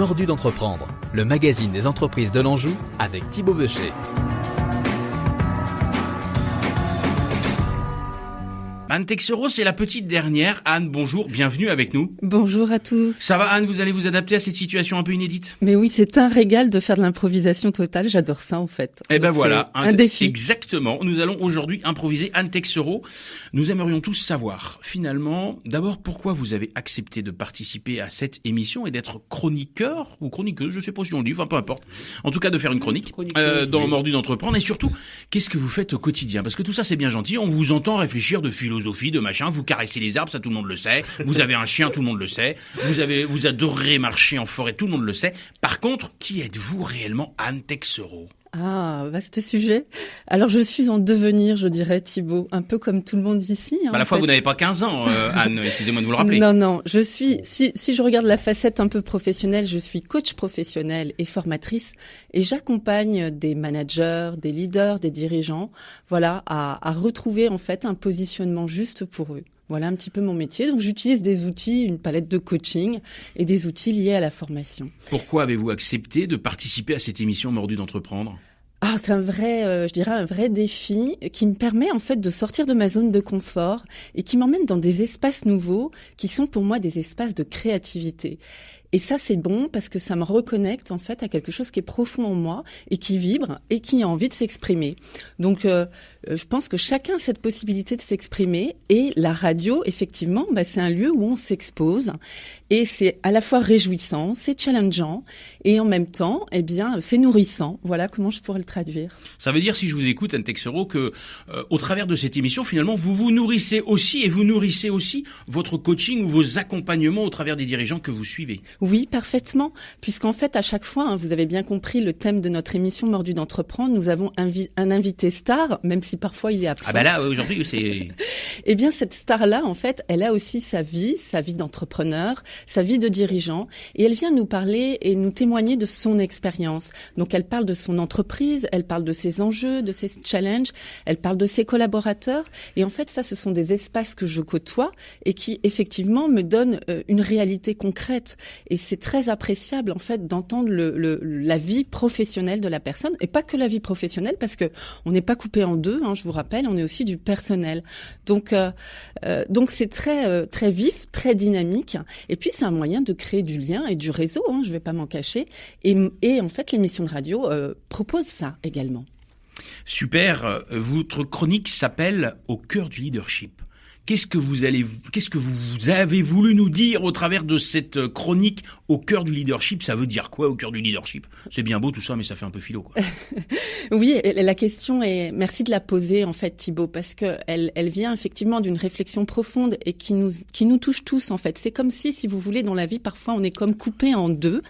Mordu d'entreprendre, le magazine des entreprises de l'Anjou avec Thibaut Becher. Anne Texero, c'est la petite dernière. Anne, bonjour, bienvenue avec nous. Bonjour à tous. Ça va Anne, vous allez vous adapter à cette situation un peu inédite ? Mais oui, c'est un régal de faire de l'improvisation totale, j'adore ça en fait. Eh ben voilà, un défi. Exactement, nous allons aujourd'hui improviser. Anne Texero, nous aimerions tous savoir, finalement, d'abord pourquoi vous avez accepté de participer à cette émission et d'être chroniqueur ou chroniqueuse, je sais pas si on le dit, enfin peu importe. En tout cas de faire une chronique dans Mordu d'entreprendre, et surtout, qu'est-ce que vous faites au quotidien ? Parce que tout ça c'est bien gentil, on vous entend réfléchir de philosophie, de machin, vous caressez les arbres, ça tout le monde le sait, vous avez un chien, tout le monde le sait, vous adorez marcher en forêt, tout le monde le sait. Par contre, qui êtes-vous réellement, Anne Texero ? Ah, vaste sujet. Alors je suis en devenir, je dirais, Thibaut, un peu comme tout le monde ici. À la fois, vous n'avez pas 15 ans, Anne, excusez-moi de vous le rappeler. Non, je suis, si je regarde la facette un peu professionnelle, je suis coach professionnel et formatrice, et j'accompagne des managers, des leaders, des dirigeants, voilà, à retrouver en fait un positionnement juste pour eux. Voilà un petit peu mon métier. Donc j'utilise des outils, une palette de coaching et des outils liés à la formation. Pourquoi avez-vous accepté de participer à cette émission Mordu d'entreprendre ? Ah, c'est un vrai, je dirais un vrai défi qui me permet en fait de sortir de ma zone de confort et qui m'emmène dans des espaces nouveaux qui sont pour moi des espaces de créativité. Et ça, c'est bon parce que ça me reconnecte en fait à quelque chose qui est profond en moi et qui vibre et qui a envie de s'exprimer. Donc, je pense que chacun a cette possibilité de s'exprimer et la radio, effectivement, c'est un lieu où on s'expose et c'est à la fois réjouissant, c'est challengeant et en même temps, eh bien, c'est nourrissant. Voilà comment je pourrais le traduire. Ça veut dire, si je vous écoute, Anne Texero, que au travers de cette émission, finalement, vous vous nourrissez aussi et vous nourrissez aussi votre coaching ou vos accompagnements au travers des dirigeants que vous suivez. Oui, parfaitement. Puisqu'en fait, à chaque fois, vous avez bien compris le thème de notre émission Mordu d'entreprendre, nous avons un invité star, même si parfois il est absent. Ah bah là, aujourd'hui, c'est... Eh bien, cette star-là, en fait, elle a aussi sa vie d'entrepreneur, sa vie de dirigeant, et elle vient nous parler et nous témoigner de son expérience. Donc, elle parle de son entreprise, elle parle de ses enjeux, de ses challenges, elle parle de ses collaborateurs, et en fait, ça, ce sont des espaces que je côtoie et qui, effectivement, me donnent une réalité concrète. Et c'est très appréciable en fait d'entendre la vie professionnelle de la personne et pas que la vie professionnelle parce que on n'est pas coupé en deux. Je vous rappelle, on est aussi du personnel. Donc c'est très vif, très dynamique. Et puis c'est un moyen de créer du lien et du réseau. Je vais pas m'en cacher. Et en fait l'émission de radio propose ça également. Super. Votre chronique s'appelle Au cœur du leadership. Qu'est-ce que vous avez voulu nous dire au travers de cette chronique au cœur du leadership ? Ça veut dire quoi au cœur du leadership ? C'est bien beau tout ça, mais ça fait un peu philo, quoi. Oui, la question est, merci de la poser en fait, Thibaut, parce que elle vient effectivement d'une réflexion profonde et qui nous touche tous en fait. C'est comme si vous voulez, dans la vie, parfois on est comme coupé en deux,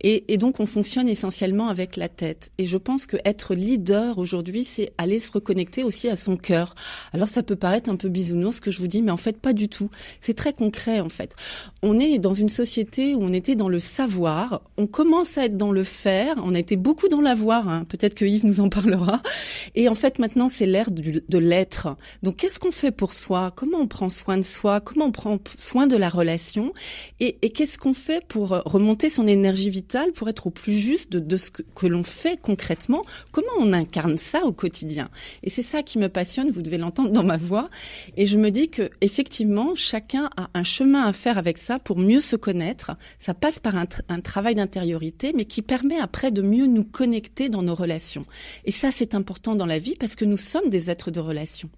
et donc on fonctionne essentiellement avec la tête. Et je pense que être leader aujourd'hui, c'est aller se reconnecter aussi à son cœur. Alors ça peut paraître un peu bisounours ce que je vous dis, mais en fait pas du tout. C'est très concret en fait. On est dans une société où on était dans le savoir, on commence à être dans le faire, on a été beaucoup dans l'avoir, peut-être que Yves nous en parlera, et en fait maintenant c'est l'ère de l'être. Donc qu'est-ce qu'on fait pour soi ? Comment on prend soin de soi ? Comment on prend soin de la relation ? Et qu'est-ce qu'on fait pour remonter son énergie vitale, pour être au plus juste de ce que l'on fait concrètement ? Comment on incarne ça au quotidien ? Et c'est ça qui me passionne, vous devez l'entendre dans ma voix, et je me dis que effectivement chacun a un chemin à faire avec ça pour mieux se connaître. Ça passe par un travail d'intériorité, mais qui permet après de mieux nous connecter dans nos relations. Et ça, c'est important dans la vie parce que nous sommes des êtres de relation.